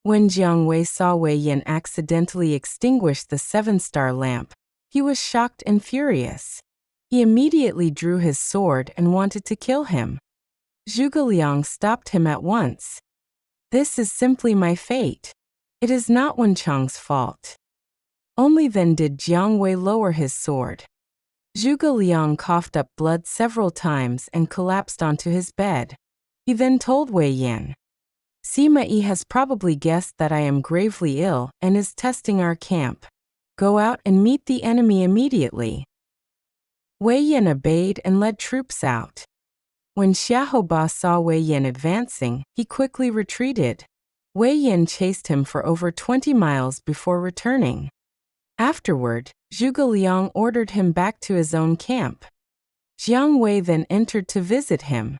When Jiang Wei saw Wei Yan accidentally extinguish the seven-star lamp, he was shocked and furious. He immediately drew his sword and wanted to kill him. Zhuge Liang stopped him at once. "This is simply my fate. It is not Wenchang's fault." Only then did Jiang Wei lower his sword. Zhuge Liang coughed up blood several times and collapsed onto his bed. He then told Wei Yan, "Sima Yi has probably guessed that I am gravely ill and is testing our camp. Go out and meet the enemy immediately." Wei Yan obeyed and led troops out. When Xiaoba saw Wei Yan advancing, he quickly retreated. Wei Yan chased him for over 20 miles before returning. Afterward, Zhuge Liang ordered him back to his own camp. Jiang Wei then entered to visit him.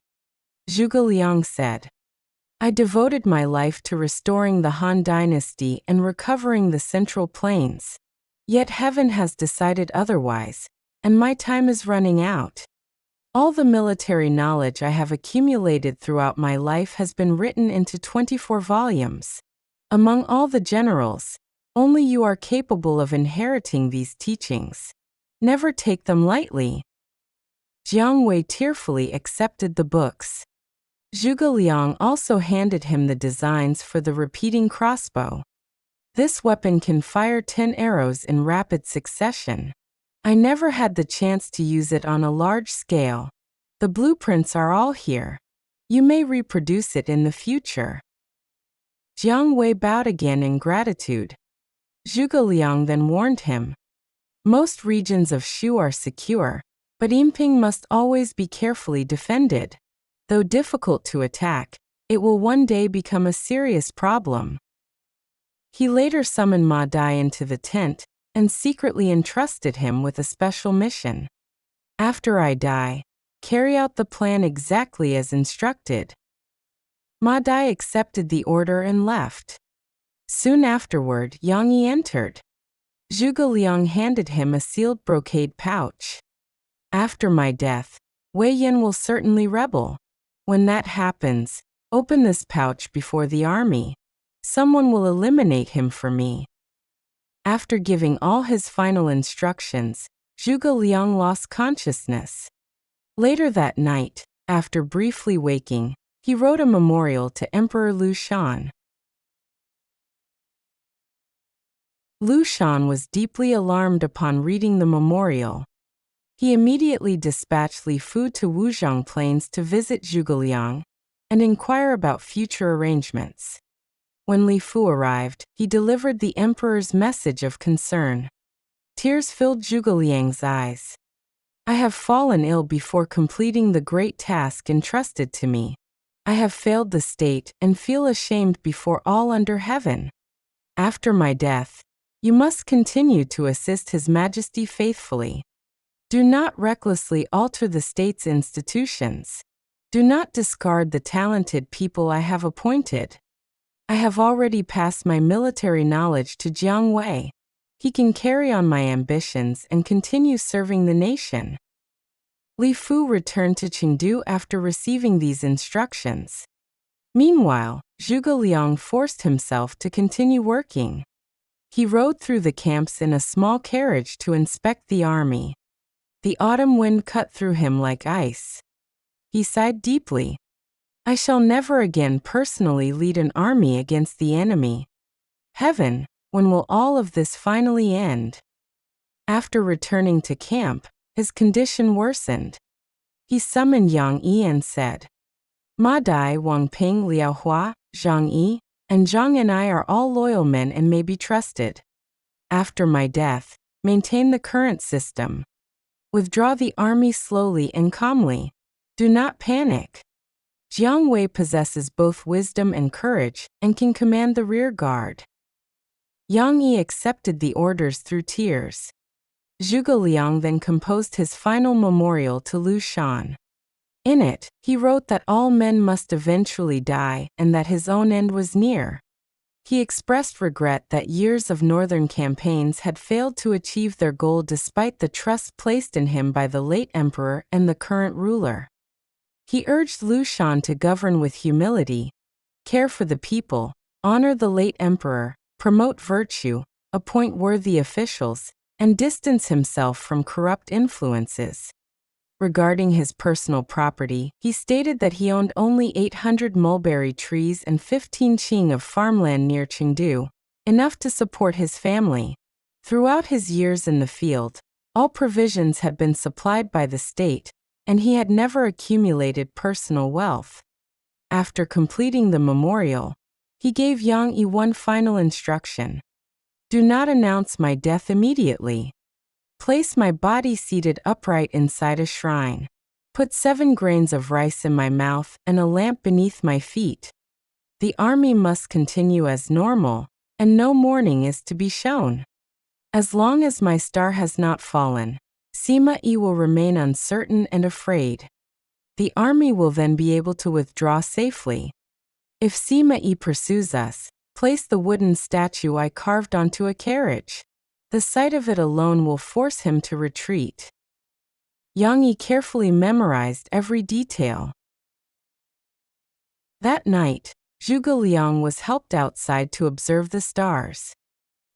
Zhuge Liang said, "I devoted my life to restoring the Han dynasty and recovering the Central Plains. Yet heaven has decided otherwise, and my time is running out. All the military knowledge I have accumulated throughout my life has been written into 24 volumes. Among all the generals, only you are capable of inheriting these teachings. Never take them lightly." Jiang Wei tearfully accepted the books. Zhuge Liang also handed him the designs for the repeating crossbow. "This weapon can fire 10 arrows in rapid succession. I never had the chance to use it on a large scale. The blueprints are all here. You may reproduce it in the future." Jiang Wei bowed again in gratitude. Zhuge Liang then warned him, "Most regions of Shu are secure, but Yinping must always be carefully defended. Though difficult to attack, it will one day become a serious problem." He later summoned Ma Dai into the tent and secretly entrusted him with a special mission. "After I die, carry out the plan exactly as instructed." Ma Dai accepted the order and left. Soon afterward, Yang Yi entered. Zhuge Liang handed him a sealed brocade pouch. "After my death, Wei Yan will certainly rebel. When that happens, open this pouch before the army. Someone will eliminate him for me." After giving all his final instructions, Zhuge Liang lost consciousness. Later that night, after briefly waking, he wrote a memorial to Emperor Lu Shan. Lu Shan was deeply alarmed upon reading the memorial. He immediately dispatched Li Fu to Wuzhang Plains to visit Zhuge Liang and inquire about future arrangements. When Li Fu arrived, he delivered the emperor's message of concern. Tears filled Zhuge Liang's eyes. "I have fallen ill before completing the great task entrusted to me. I have failed the state and feel ashamed before all under heaven. After my death, you must continue to assist His Majesty faithfully. Do not recklessly alter the state's institutions. Do not discard the talented people I have appointed. I have already passed my military knowledge to Jiang Wei. He can carry on my ambitions and continue serving the nation." Li Fu returned to Chengdu after receiving these instructions. Meanwhile, Zhuge Liang forced himself to continue working. He rode through the camps in a small carriage to inspect the army. The autumn wind cut through him like ice. He sighed deeply. "I shall never again personally lead an army against the enemy. Heaven, when will all of this finally end?" After returning to camp, his condition worsened. He summoned Yang Yi and said, "Ma Dai, Wang Ping, Liao Hua, Zhang Yi, and Zhang and I are all loyal men and may be trusted. After my death, maintain the current system. Withdraw the army slowly and calmly. Do not panic. Jiang Wei possesses both wisdom and courage and can command the rear guard." Yang Yi accepted the orders through tears. Zhuge Liang then composed his final memorial to Lu Shan. In it, he wrote that all men must eventually die and that his own end was near. He expressed regret that years of northern campaigns had failed to achieve their goal despite the trust placed in him by the late emperor and the current ruler. He urged Lu Shan to govern with humility, care for the people, honor the late emperor, promote virtue, appoint worthy officials, and distance himself from corrupt influences. Regarding his personal property, he stated that he owned only 800 mulberry trees and 15 qing of farmland near Chengdu, enough to support his family. Throughout his years in the field, all provisions had been supplied by the state, and he had never accumulated personal wealth. After completing the memorial, he gave Yang Yi one final instruction. Do not announce my death immediately. Place my body seated upright inside a shrine. Put 7 grains of rice in my mouth and a lamp beneath my feet. The army must continue as normal, and no mourning is to be shown. As long as my star has not fallen, Sima Yi will remain uncertain and afraid. The army will then be able to withdraw safely. If Sima Yi pursues us, place the wooden statue I carved onto a carriage. The sight of it alone will force him to retreat. Yang Yi carefully memorized every detail. That night, Zhuge Liang was helped outside to observe the stars.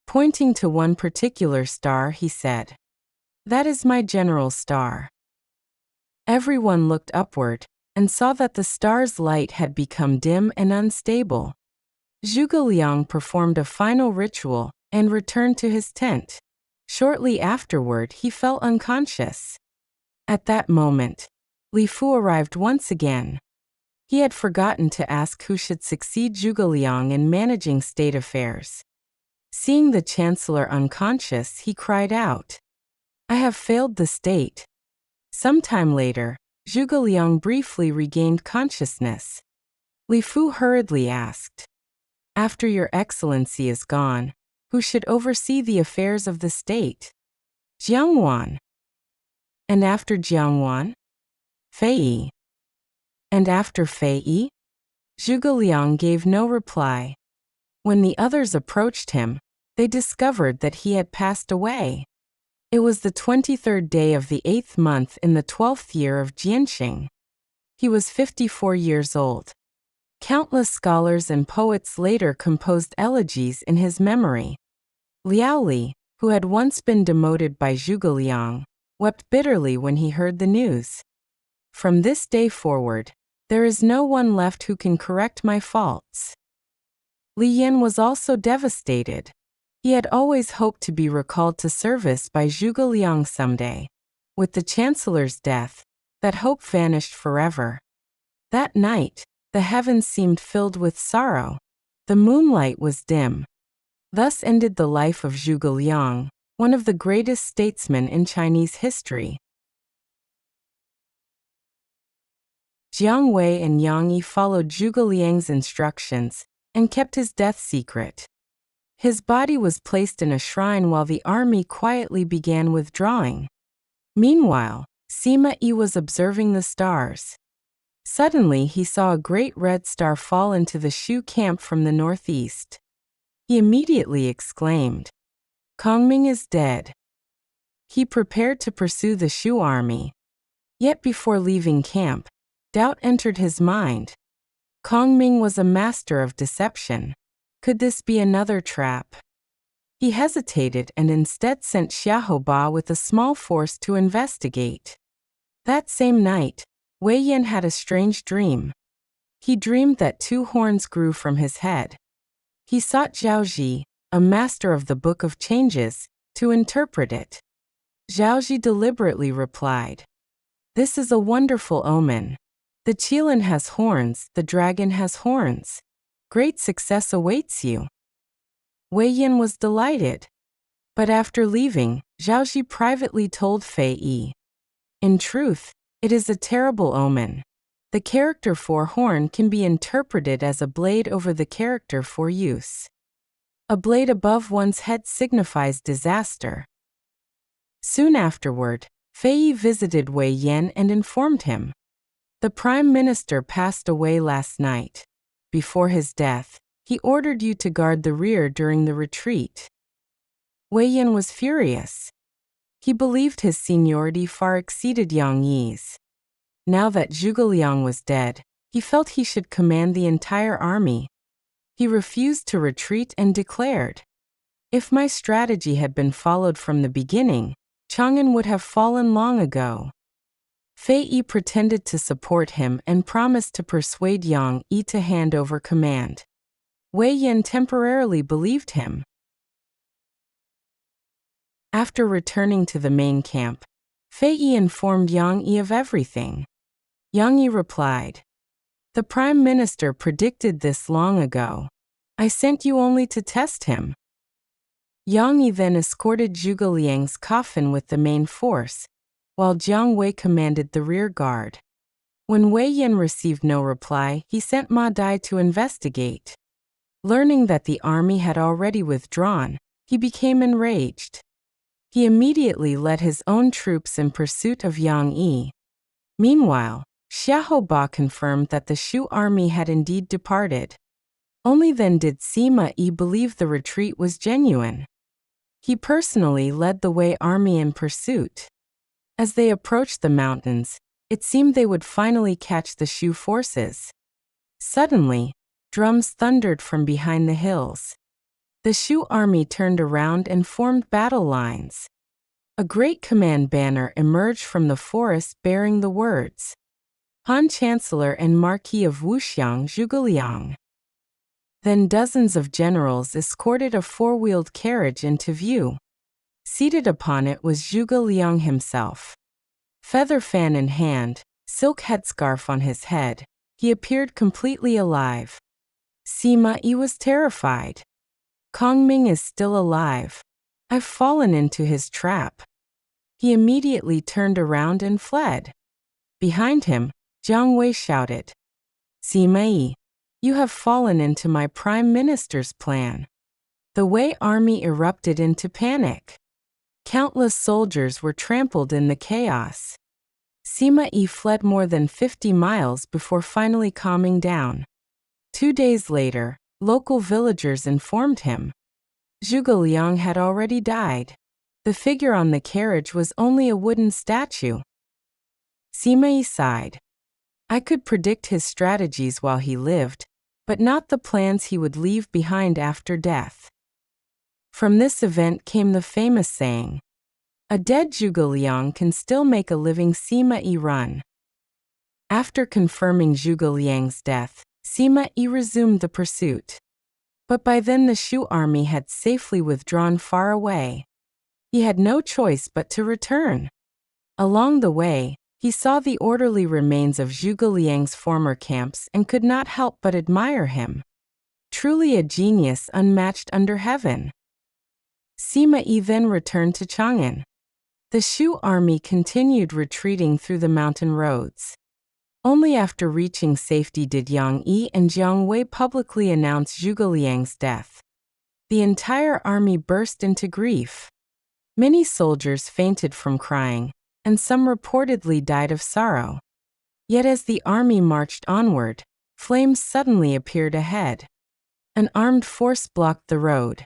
Pointing to one particular star, he said, "That is my general star." Everyone looked upward and saw that the star's light had become dim and unstable. Zhuge Liang performed a final ritual and returned to his tent. Shortly afterward, he fell unconscious. At that moment, Li Fu arrived once again. He had forgotten to ask who should succeed Zhuge Liang in managing state affairs. Seeing the chancellor unconscious, he cried out, "I have failed the state." Sometime later, Zhuge Liang briefly regained consciousness. Li Fu hurriedly asked, "After your excellency is gone, who should oversee the affairs of the state?" "Jiangwan." "And after Jiangwan?" "Fei Yi." "And after Fei Yi?" Zhuge Liang gave no reply. When the others approached him, they discovered that he had passed away. It was the 23rd day of the 8th month in the 12th year of Jianxing. He was 54 years old. Countless scholars and poets later composed elegies in his memory. Liao Li, who had once been demoted by Zhuge Liang, wept bitterly when he heard the news. "From this day forward, there is no one left who can correct my faults." Li Yan was also devastated. He had always hoped to be recalled to service by Zhuge Liang someday. With the chancellor's death, that hope vanished forever. That night, the heavens seemed filled with sorrow. The moonlight was dim. Thus ended the life of Zhuge Liang, one of the greatest statesmen in Chinese history. Jiang Wei and Yang Yi followed Zhuge Liang's instructions and kept his death secret. His body was placed in a shrine while the army quietly began withdrawing. Meanwhile, Sima Yi was observing the stars. Suddenly, he saw a great red star fall into the Shu camp from the northeast. He immediately exclaimed, "Kongming is dead." He prepared to pursue the Shu army. Yet before leaving camp, doubt entered his mind. Kongming was a master of deception. Could this be another trap? He hesitated and instead sent Xiaoba with a small force to investigate. That same night, Wei Yan had a strange dream. He dreamed that 2 horns grew from his head. He sought Zhao Ji, a master of the Book of Changes, to interpret it. Zhao Ji deliberately replied, "This is a wonderful omen. The qilin has horns, the dragon has horns. Great success awaits you." Wei Yan was delighted. But after leaving, Zhao Ji privately told Fei Yi, "In truth, it is a terrible omen. The character for horn can be interpreted as a blade over the character for use. A blade above one's head signifies disaster." Soon afterward, Fei Yi visited Wei Yan and informed him, "The Prime Minister passed away last night. Before his death, he ordered you to guard the rear during the retreat." Wei Yan was furious. He believed his seniority far exceeded Yang Yi's. Now that Zhuge Liang was dead, he felt he should command the entire army. He refused to retreat and declared, "If my strategy had been followed from the beginning, Chang'an would have fallen long ago." Fei Yi pretended to support him and promised to persuade Yang Yi to hand over command. Wei Yan temporarily believed him. After returning to the main camp, Fei Yi informed Yang Yi of everything. Yang Yi replied, "The Prime Minister predicted this long ago. I sent you only to test him." Yang Yi then escorted Zhuge Liang's coffin with the main force, while Jiang Wei commanded the rear guard. When Wei Yan received no reply, he sent Ma Dai to investigate. Learning that the army had already withdrawn, he became enraged. He immediately led his own troops in pursuit of Yang Yi. Meanwhile, Xiahou Ba confirmed that the Shu army had indeed departed. Only then did Sima Yi believe the retreat was genuine. He personally led the Wei army in pursuit. As they approached the mountains, it seemed they would finally catch the Shu forces. Suddenly, drums thundered from behind the hills. The Shu army turned around and formed battle lines. A great command banner emerged from the forest bearing the words, "Han Chancellor and Marquis of Wuzhang, Zhuge Liang." Then dozens of generals escorted a four-wheeled carriage into view. Seated upon it was Zhuge Liang himself. Feather fan in hand, silk headscarf on his head, he appeared completely alive. Sima Yi was terrified. "Kongming is still alive. I've fallen into his trap." He immediately turned around and fled. Behind him, Jiang Wei shouted, "Sima Yi, you have fallen into my prime minister's plan." The Wei army erupted into panic. Countless soldiers were trampled in the chaos. Sima Yi fled more than 50 miles before finally calming down. 2 days later, local villagers informed him Zhuge Liang had already died. The figure on the carriage was only a wooden statue. Sima Yi sighed. "I could predict his strategies while he lived, but not the plans he would leave behind after death." From this event came the famous saying, "A dead Zhuge Liang can still make a living Sima Yi run." After confirming Zhuge Liang's death, Sima Yi resumed the pursuit. But by then the Shu army had safely withdrawn far away. He had no choice but to return. Along the way, he saw the orderly remains of Zhuge Liang's former camps and could not help but admire him. Truly a genius unmatched under heaven. Sima Yi then returned to Chang'an. The Shu army continued retreating through the mountain roads. Only after reaching safety did Yang Yi and Jiang Wei publicly announce Zhuge Liang's death. The entire army burst into grief. Many soldiers fainted from crying, and some reportedly died of sorrow. Yet as the army marched onward, flames suddenly appeared ahead. An armed force blocked the road.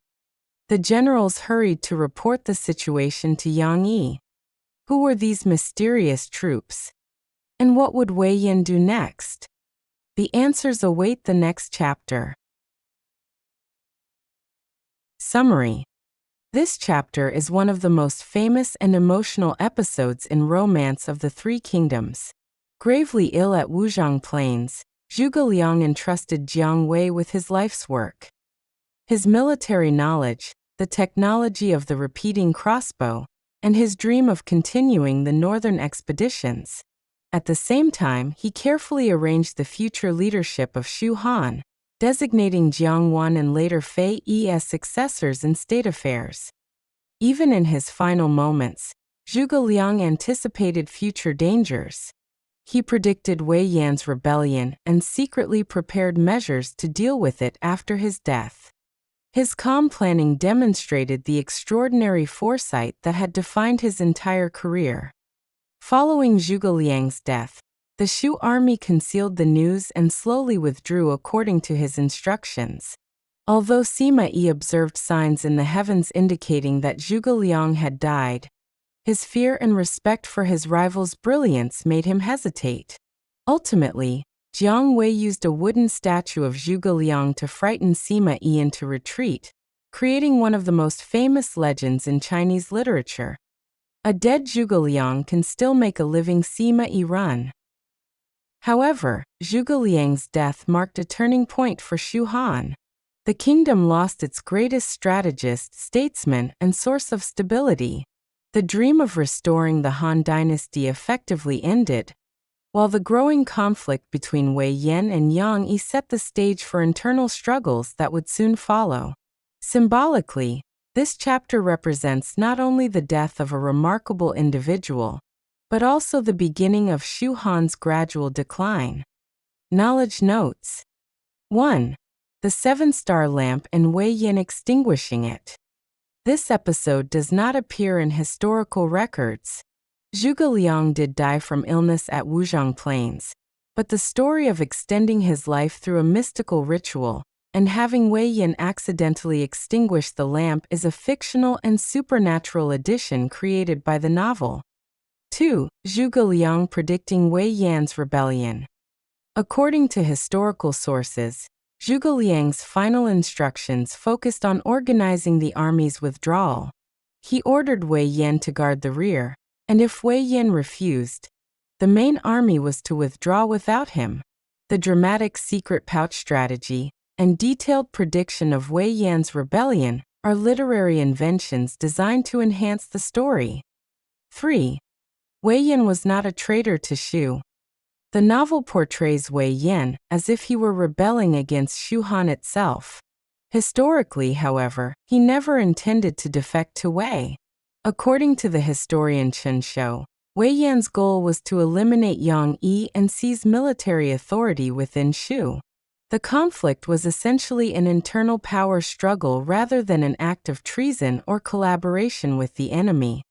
The generals hurried to report the situation to Yang Yi. Who were these mysterious troops? And what would Wei Yan do next? The answers await the next chapter. Summary. This chapter is one of the most famous and emotional episodes in Romance of the Three Kingdoms. Gravely ill at Wuzhang Plains, Zhuge Liang entrusted Jiang Wei with his life's work. His military knowledge, the technology of the repeating crossbow, and his dream of continuing the northern expeditions. At the same time, he carefully arranged the future leadership of Shu Han, designating Jiang Wan and later Fei Yi as successors in state affairs. Even in his final moments, Zhuge Liang anticipated future dangers. He predicted Wei Yan's rebellion and secretly prepared measures to deal with it after his death. His calm planning demonstrated the extraordinary foresight that had defined his entire career. Following Zhuge Liang's death, the Shu army concealed the news and slowly withdrew according to his instructions. Although Sima Yi observed signs in the heavens indicating that Zhuge Liang had died, his fear and respect for his rival's brilliance made him hesitate. Ultimately, Jiang Wei used a wooden statue of Zhuge Liang to frighten Sima Yi into retreat, creating one of the most famous legends in Chinese literature. A dead Zhuge Liang can still make a living Sima Yi run. However, Zhuge Liang's death marked a turning point for Shu Han. The kingdom lost its greatest strategist, statesman, and source of stability. The dream of restoring the Han dynasty effectively ended, while the growing conflict between Wei Yan and Yang Yi set the stage for internal struggles that would soon follow. Symbolically, this chapter represents not only the death of a remarkable individual, but also the beginning of Shu Han's gradual decline. Knowledge notes. 1. The seven-star lamp and Wei Yan extinguishing it. This episode does not appear in historical records. Zhuge Liang did die from illness at Wuzhang Plains, but the story of extending his life through a mystical ritual and having Wei Yan accidentally extinguish the lamp is a fictional and supernatural addition created by the novel. 2. Zhuge Liang predicting Wei Yan's rebellion. According to historical sources, Zhuge Liang's final instructions focused on organizing the army's withdrawal. He ordered Wei Yan to guard the rear, and if Wei Yan refused, the main army was to withdraw without him. The dramatic secret pouch strategy and detailed prediction of Wei Yan's rebellion are literary inventions designed to enhance the story. 3. Wei Yan was not a traitor to Shu. The novel portrays Wei Yan as if he were rebelling against Shu Han itself. Historically, however, he never intended to defect to Wei. According to the historian Chen Shou, Wei Yan's goal was to eliminate Yang Yi and seize military authority within Shu. The conflict was essentially an internal power struggle rather than an act of treason or collaboration with the enemy.